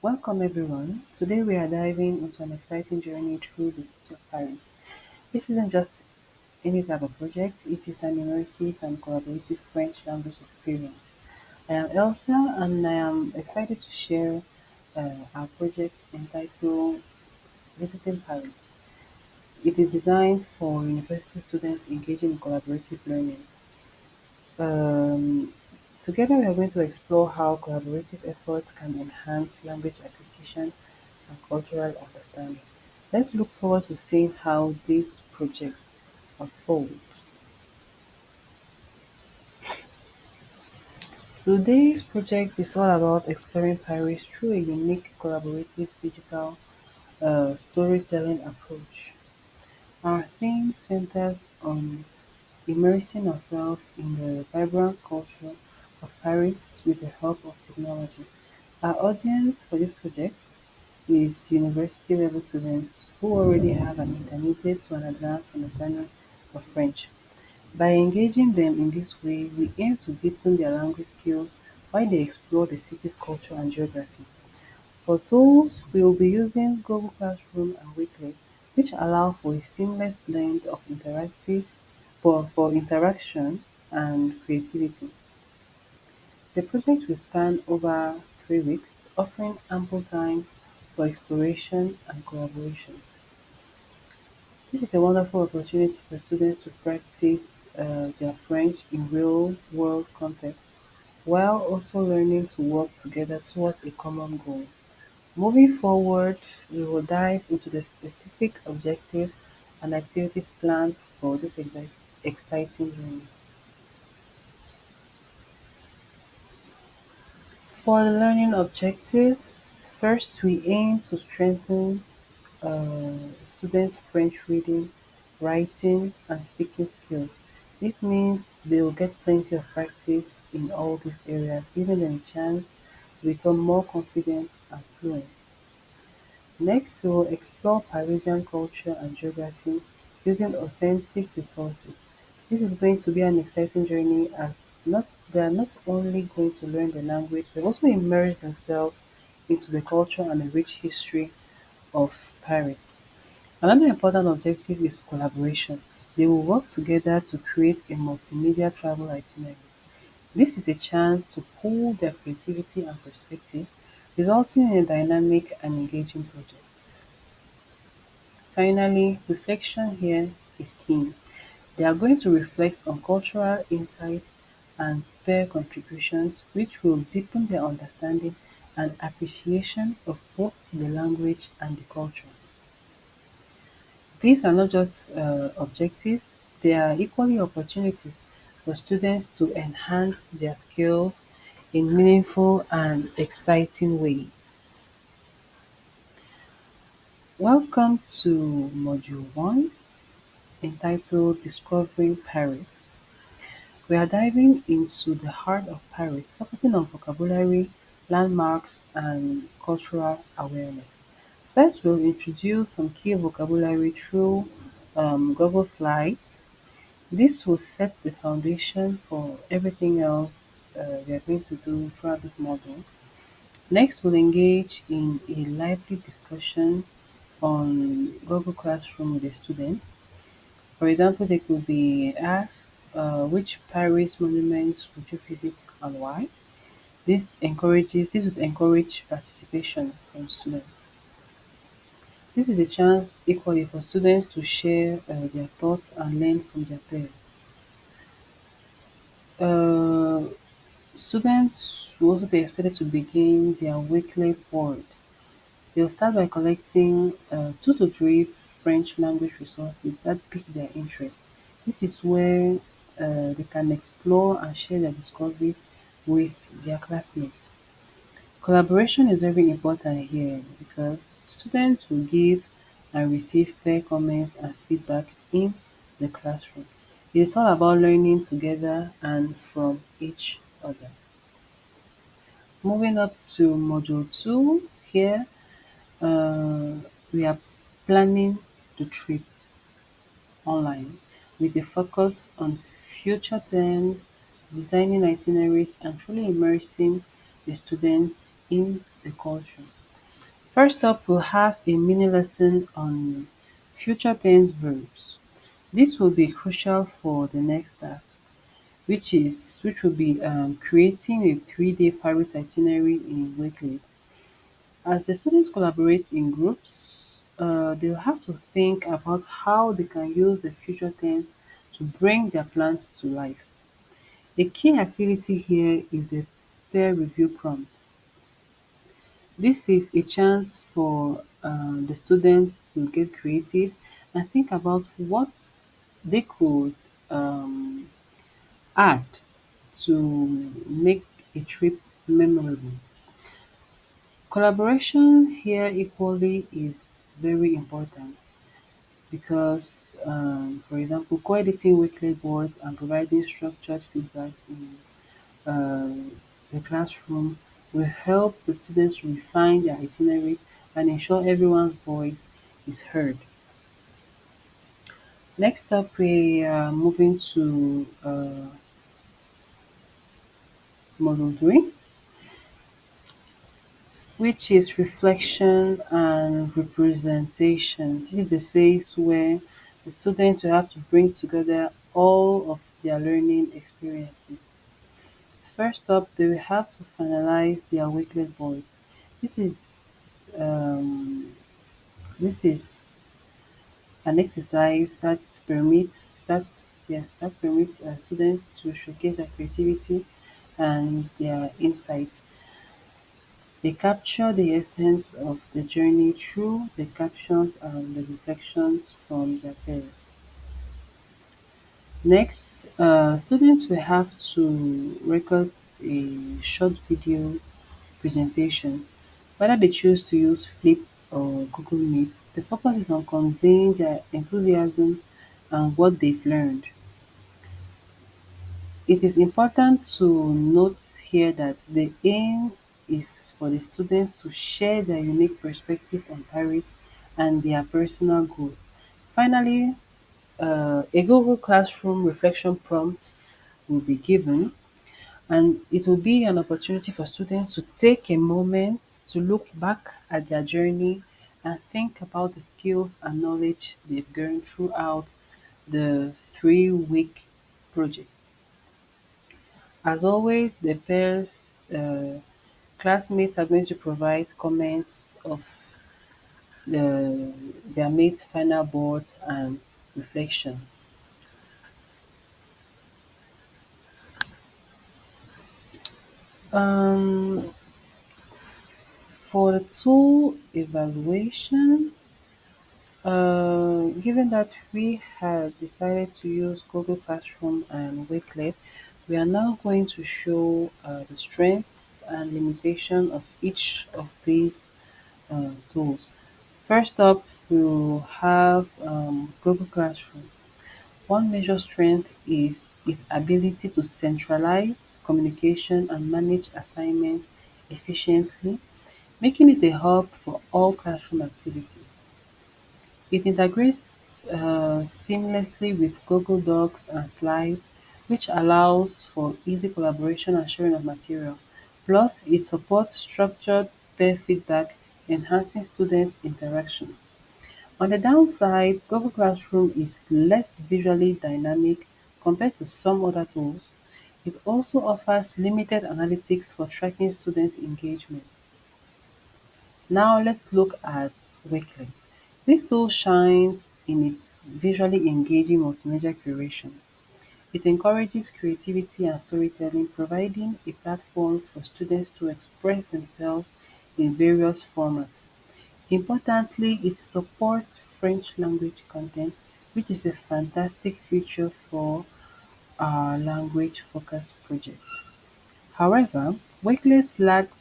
Welcome everyone. Today we are diving into an exciting journey through the city of Paris. This isn't just any type of project, it is an immersive and collaborative French language experience. I am Elsa and I am excited to share our project entitled Visiting Paris. It is designed for university students engaging in collaborative learning. Um, Together we are going to explore how collaborative efforts can enhance language acquisition and cultural understanding. Let's look forward to seeing how this project unfolds. Today's project is all about exploring Paris through a unique collaborative digital storytelling approach. Our theme centers on immersing ourselves in the vibrant culture of Paris with the help of technology. Our audience for this project is university level students who already have an intermediate to an advanced understanding of French. By engaging them in this way, we aim to deepen their language skills while they explore the city's culture and geography. For tools, we will be using Google Classroom and Weekly, which allow for a seamless blend of interactive for interaction and creativity. The project will span over 3 weeks, offering ample time for exploration and collaboration. This is a wonderful opportunity for students to practice their French in real-world context while also learning to work together towards a common goal. Moving forward, we will dive into the specific objectives and activities planned for this exciting journey. For the learning objectives, first we aim to strengthen uh, students' French reading, writing, and speaking skills. This means they will get plenty of practice in all these areas, giving them a chance to become more confident and fluent. Next, we will explore Parisian culture and geography using authentic resources. This is going to be an exciting journey as not they are not only going to learn the language, but also immerse themselves into the culture and the rich history of Paris. Another important objective is collaboration. They will work together to create a multimedia travel itinerary. This is a chance to pool their creativity and perspectives, resulting in a dynamic and engaging project. Finally, reflection here is key. They are going to reflect on cultural insights and peer contributions, which will deepen their understanding and appreciation of both the language and the culture. These are not just objectives, they are equally opportunities for students to enhance their skills in meaningful and exciting ways. Welcome to Module 1 entitled Discovering Paris. We are diving into the heart of Paris, focusing on vocabulary, landmarks, and cultural awareness. First, we'll introduce some key vocabulary through Google Slides. This will set the foundation for everything else we are going to do throughout this module. Next, we'll engage in a lively discussion on Google Classroom with the students. For example, they could be asked, which Paris monuments would you visit and why? This would encourage participation from students. This is a chance equally for students to share their thoughts and learn from their peers. Uh, Students will also be expected to begin their weekly board. They'll start by collecting 2 to 3 French language resources that pique their interest. This is where they can explore and share their discoveries with their classmates. Collaboration is very important here because students will give and receive fair comments and feedback in the classroom. It is all about learning together and from each other. Moving up to Module 2, here uh, we are planning the trip online with a focus on future terms, designing itineraries, and truly immersing the students in the culture. First up, we'll have a mini lesson on future tense verbs. This will be crucial for the next task, which will be creating a 3-day Paris itinerary in Wakelet. As the students collaborate in groups, they'll have to think about how they can use the future tense to bring their plans to life. A key activity here is the peer review prompt. This is a chance for the students to get creative and think about what they could um, add to make a trip memorable. Collaboration here equally is very important because, for example, co-editing weekly boards and providing structured feedback in uh, the classroom will help the students refine their itinerary and ensure everyone's voice is heard. Next up, we are moving to model 3, which is reflection and representation. This is a phase where the students will have to bring together all of their learning experiences. First up, they will have to finalize their weekly boards. This is um, this is an exercise that permits students to showcase their creativity and their insights. They capture the essence of the journey through the captions and the reflections from their peers. Next, students will have to record a short video presentation, whether they choose to use Flip or Google Meet. The focus is on conveying their enthusiasm and what they've learned. It is important to note here that the aim is for the students to share their unique perspective on Paris and their personal growth. Finally, a Google Classroom reflection prompt will be given, and it will be an opportunity for students to take a moment to look back at their journey and think about the skills and knowledge they've gained throughout the 3-week project. As always, the pairs classmates are going to provide comments of their mates' final boards and reflection. Um, for the tool evaluation, given that we have decided to use Google Classroom and Wakelet, we are now going to show the strength and limitation of each of these tools. First up, we'll have Google Classroom. One major strength is its ability to centralize communication and manage assignments efficiently, making it a hub for all classroom activities. It integrates seamlessly with Google Docs and Slides, which allows for easy collaboration and sharing of material. Plus, it supports structured peer feedback, enhancing student interaction. On the downside, Google Classroom is less visually dynamic compared to some other tools. It also offers limited analytics for tracking student engagement. Now let's look at Weekly. This tool shines in its visually engaging multimedia curation. It encourages creativity and storytelling, providing a platform for students to express themselves in various formats. Importantly, it supports French language content, which is a fantastic feature for our language-focused projects. However, Wakelet lacks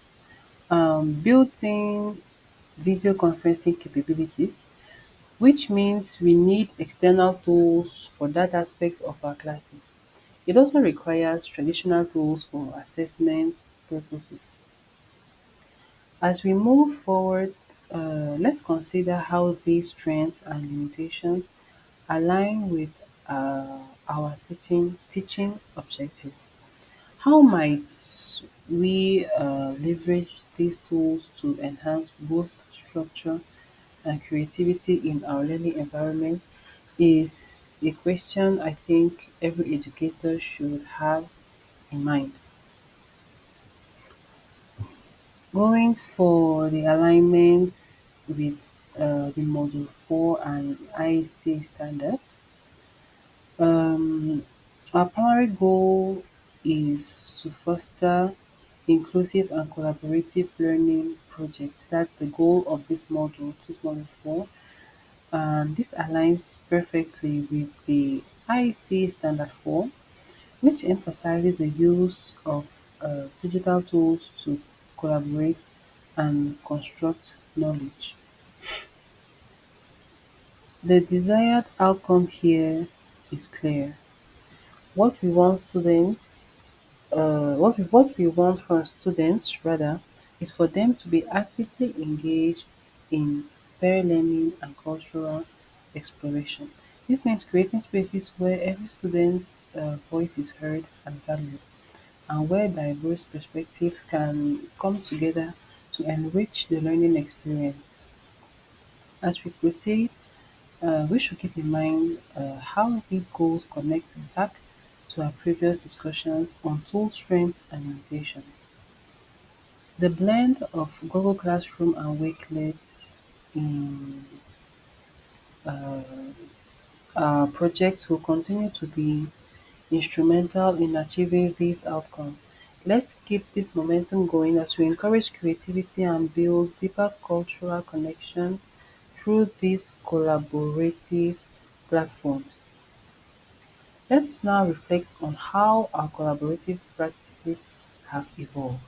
built-in video conferencing capabilities, which means we need external tools for that aspect of our classes. It also requires traditional tools for assessment purposes. As we move forward, let's consider how these strengths and limitations align with our teaching objectives. How might we leverage these tools to enhance both structure and creativity in our learning environment is a question I think every educator should have in mind. Going for the alignment with the Module 4 and IC standard, um, our primary goal is to foster inclusive and collaborative learning projects. That's the goal of this module 4. And this aligns perfectly with the IC standard 4, which emphasizes the use of digital tools to collaborate and construct knowledge. The desired outcome here is clear. What we want students, what we want from students rather, is for them to be actively engaged in peer learning and cultural exploration. This means creating spaces where every student's voice is heard and valued, and where diverse perspectives can come together to enrich the learning experience. As we proceed, we should keep in mind how these goals connect back to our previous discussions on tool strengths and limitations. The blend of Google Classroom and Wakelet in uh, our project will continue to be instrumental in achieving these outcomes. Let's keep this momentum going as we encourage creativity and build deeper cultural connections through these collaborative platforms. Let's now reflect on how our collaborative practices have evolved.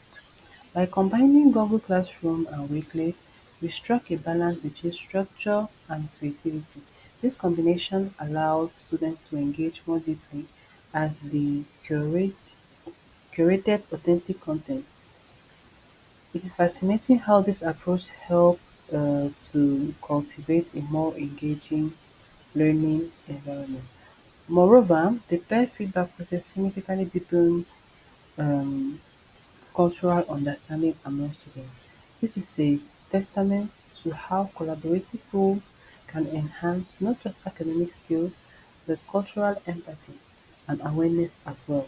By combining Google Classroom and Wakelet, we struck a balance between structure and creativity. This combination allows students to engage more deeply as they curated authentic content. It is fascinating how this approach helped to cultivate a more engaging learning environment. Moreover, the peer feedback process significantly deepens um, cultural understanding among students. This is a testament to how collaborative tools can enhance not just academic skills, but cultural empathy and awareness as well.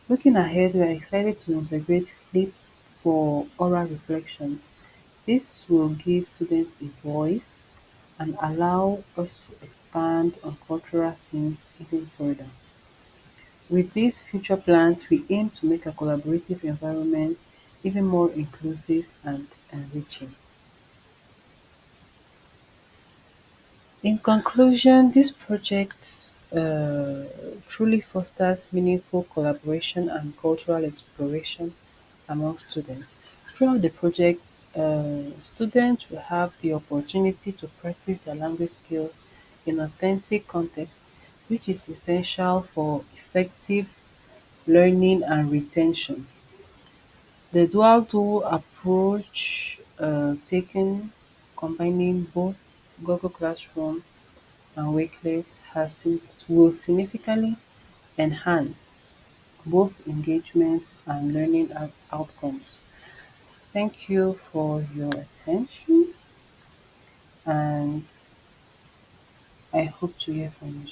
Looking ahead, we are excited to integrate Flip for oral reflections. This will give students a voice and allow us to expand on cultural themes even further. With these future plans, we aim to make a collaborative environment even more inclusive and enriching. In conclusion, this project truly fosters meaningful collaboration and cultural exploration among students. Throughout the project, students will have the opportunity to practice their language skills in authentic context, which is essential for effective learning and retention. The dual approach taken, combining both Google Classroom and Wakelet, will significantly enhance both engagement and learning outcomes. Thank you for your attention, and I hope to hear from you.